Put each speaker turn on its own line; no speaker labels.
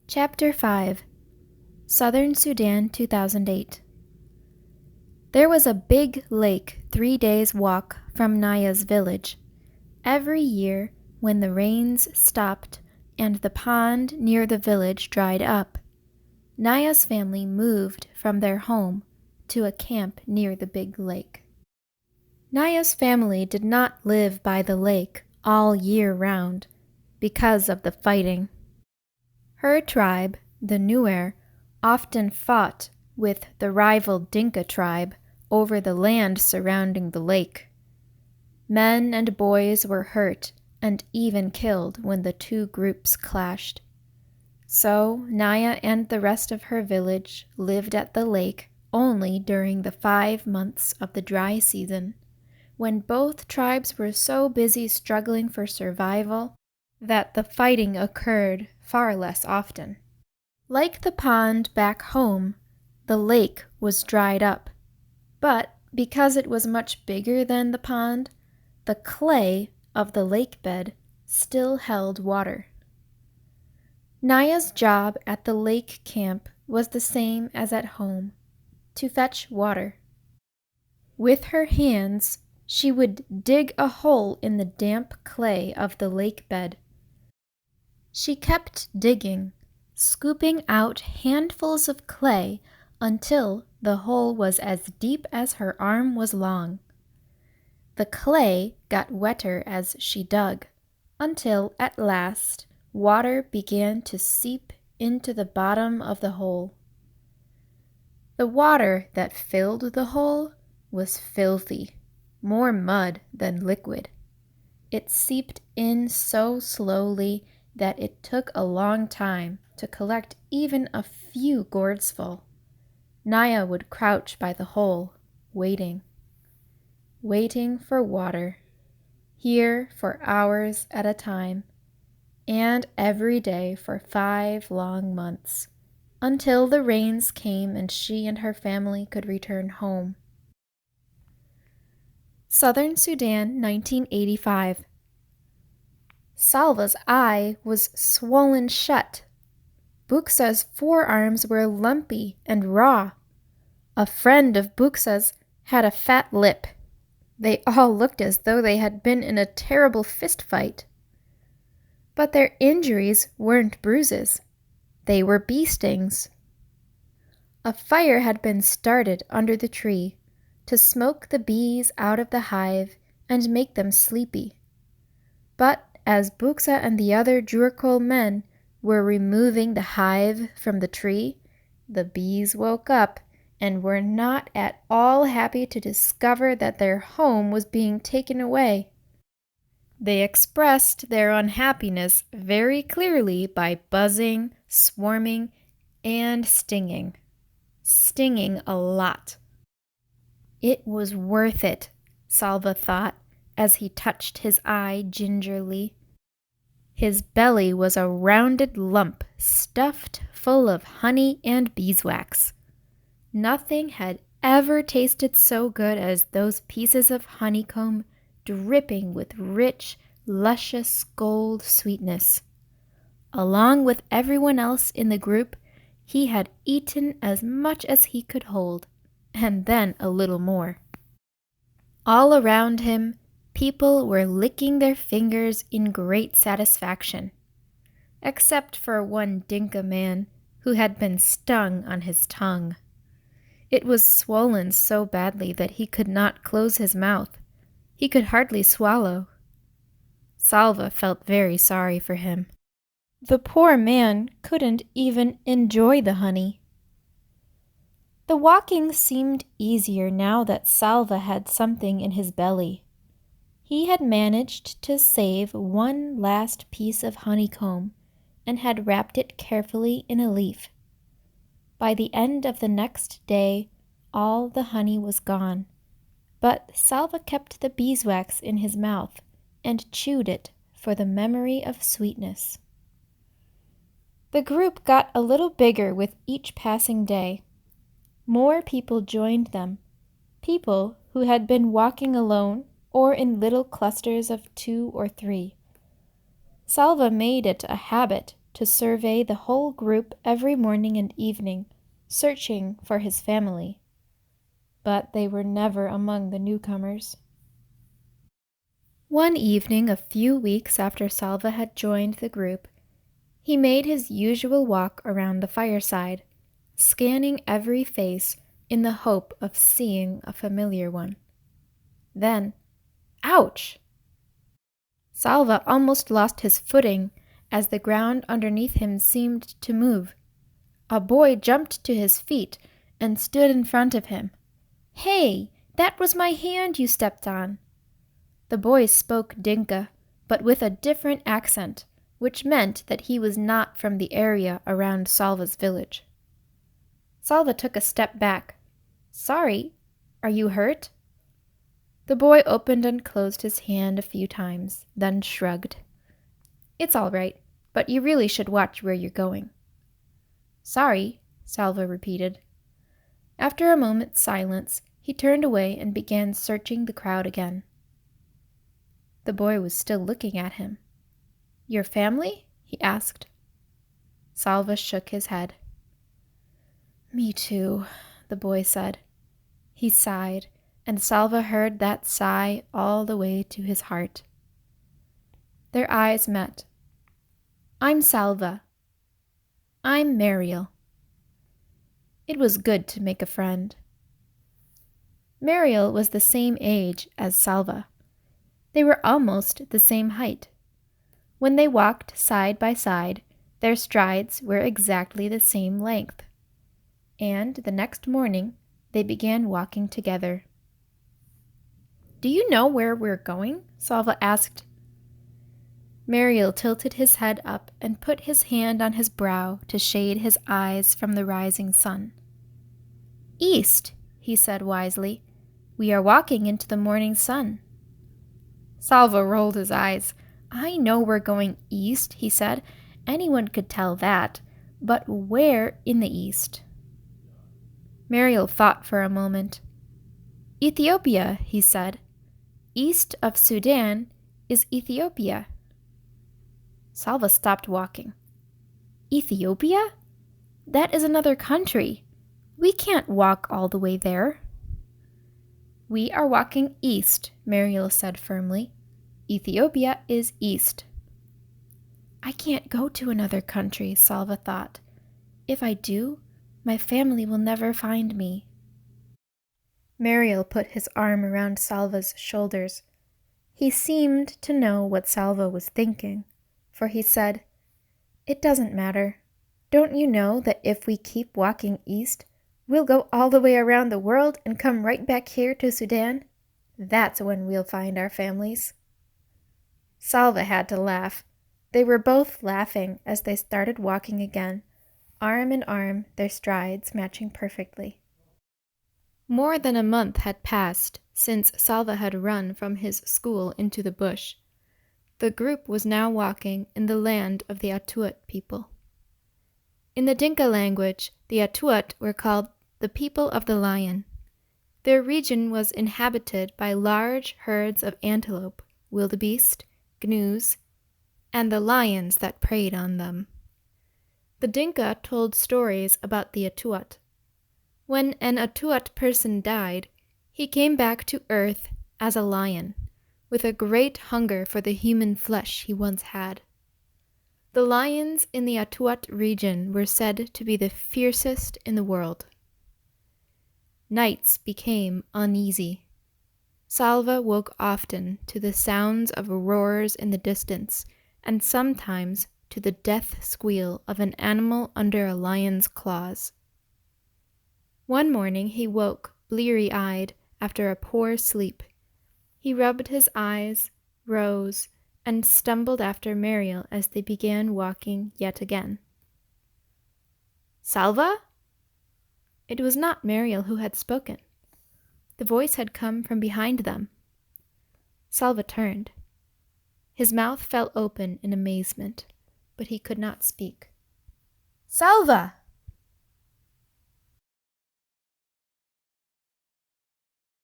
Chapter 5 Southern Sudan 2008. There was a big lake 3 days' walk from Naya's village. Every year, when the rains stopped and the pond near the village dried up, Naya's family moved from their home to a camp near the big lake. Naya's family did not live by the lake all year round because of the fighting. Her tribe, the Nuer, often fought with the rival Dinka tribe over the land surrounding the lake. Men and boys were hurt and even killed when the two groups clashed. So Naya and the rest of her village lived at the lake only during the 5 months of the dry season, when both tribes were so busy struggling for survival that the fighting occurred far less often. Like the pond back home, the lake was dried up, but because it was much bigger than the pond, the clay of the lake bed still held water. Naya's job at the lake camp was the same as at home, to fetch water. With her hands, she would dig a hole in the damp clay of the lake bed. She kept digging, scooping out handfuls of clay until the hole was as deep as her arm was long. The clay got wetter as she dug, until at last water began to seep into the bottom of the hole. The water that filled the hole was filthy, more mud than liquid. It seeped in so slowly that it took a long time to collect even a few gourds full. Naya would crouch by the hole, waiting for water, here for hours at a time, and every day for 5 long months, until the rains came and she and her family could return home. Southern Sudan, 1985. Salva's eye was swollen shut. Buksa's forearms were lumpy and raw. A friend of Buksa's had a fat lip. They all looked as though they had been in a terrible fist fight. But their injuries weren't bruises. They were bee stings. A fire had been started under the tree to smoke the bees out of the hive and make them sleepy. But as Buksa and the other Jurkol men were removing the hive from the tree, the bees woke up and were not at all happy to discover that their home was being taken away. They expressed their unhappiness very clearly by buzzing, swarming, and stinging. Stinging a lot. It was worth it, Salva thought, as he touched his eye gingerly. His belly was a rounded lump stuffed full of honey and beeswax. Nothing had ever tasted so good as those pieces of honeycomb dripping with rich, luscious gold sweetness. Along with everyone else in the group, he had eaten as much as he could hold, and then a little more. All around him, people were licking their fingers in great satisfaction, except for one Dinka man who had been stung on his tongue. It was swollen so badly that he could not close his mouth. He could hardly swallow. Salva felt very sorry for him. The poor man couldn't even enjoy the honey. The walking seemed easier now that Salva had something in his belly. He had managed to save one last piece of honeycomb and had wrapped it carefully in a leaf. By the end of the next day, all the honey was gone, but Salva kept the beeswax in his mouth and chewed it for the memory of sweetness. The group got a little bigger with each passing day. More people joined them, people who had been walking alone or in little clusters of 2 or 3. Salva made it a habit to survey the whole group every morning and evening, searching for his family. But they were never among the newcomers. One evening, a few weeks after Salva had joined the group, he made his usual walk around the fireside, scanning every face in the hope of seeing a familiar one. Then, ouch! Salva almost lost his footing as the ground underneath him seemed to move. A boy jumped to his feet and stood in front of him. "Hey, that was my hand you stepped on." The boy spoke Dinka, but with a different accent, which meant that he was not from the area around Salva's village. Salva took a step back. "Sorry, are you hurt?" The boy opened and closed his hand a few times, then shrugged. "It's all right, but you really should watch where you're going." "Sorry," Salva repeated. After a moment's silence, he turned away and began searching the crowd again. The boy was still looking at him. "Your family?" he asked. Salva shook his head. "Me too," the boy said. He sighed, and Salva heard that sigh all the way to his heart. Their eyes met. "I'm Salva." "I'm Mariel." It was good to make a friend. Mariel was the same age as Salva. They were almost the same height. When they walked side by side, their strides were exactly the same length. And the next morning, they began walking together. "Do you know where we're going?" Salva asked. Mariel tilted his head up and put his hand on his brow to shade his eyes from the rising sun. "East," he said wisely. "We are walking into the morning sun." Salva rolled his eyes. "I know we're going east," he said. "Anyone could tell that. But where in the east?" Mariel thought for a moment. "Ethiopia," he said. "East of Sudan is Ethiopia." Salva stopped walking. "Ethiopia? That is another country. We can't walk all the way there." "We are walking east," Mariel said firmly. "Ethiopia is east." "I can't go to another country," Salva thought. "If I do, my family will never find me." Mariel put his arm around Salva's shoulders. He seemed to know what Salva was thinking, for he said, "It doesn't matter. Don't you know that if we keep walking east, we'll go all the way around the world and come right back here to Sudan? That's when we'll find our families." Salva had to laugh. They were both laughing as they started walking again, arm in arm, their strides matching perfectly. More than a month had passed since Salva had run from his school into the bush. The group was now walking in the land of the Atuat people. In the Dinka language, the Atuat were called the people of the lion. Their region was inhabited by large herds of antelope, wildebeest, gnus, and the lions that preyed on them. The Dinka told stories about the Atuat. When an Atuat person died, he came back to earth as a lion, with a great hunger for the human flesh he once had. The lions in the Atuat region were said to be the fiercest in the world. Nights became uneasy. Salva woke often to the sounds of roars in the distance, and sometimes to the death squeal of an animal under a lion's claws. One morning he woke, bleary-eyed, after a poor sleep. He rubbed his eyes, rose, and stumbled after Mariel as they began walking yet again. "Salva?" It was not Mariel who had spoken. The voice had come from behind them. Salva turned. His mouth fell open in amazement, but he could not speak. "Salva!"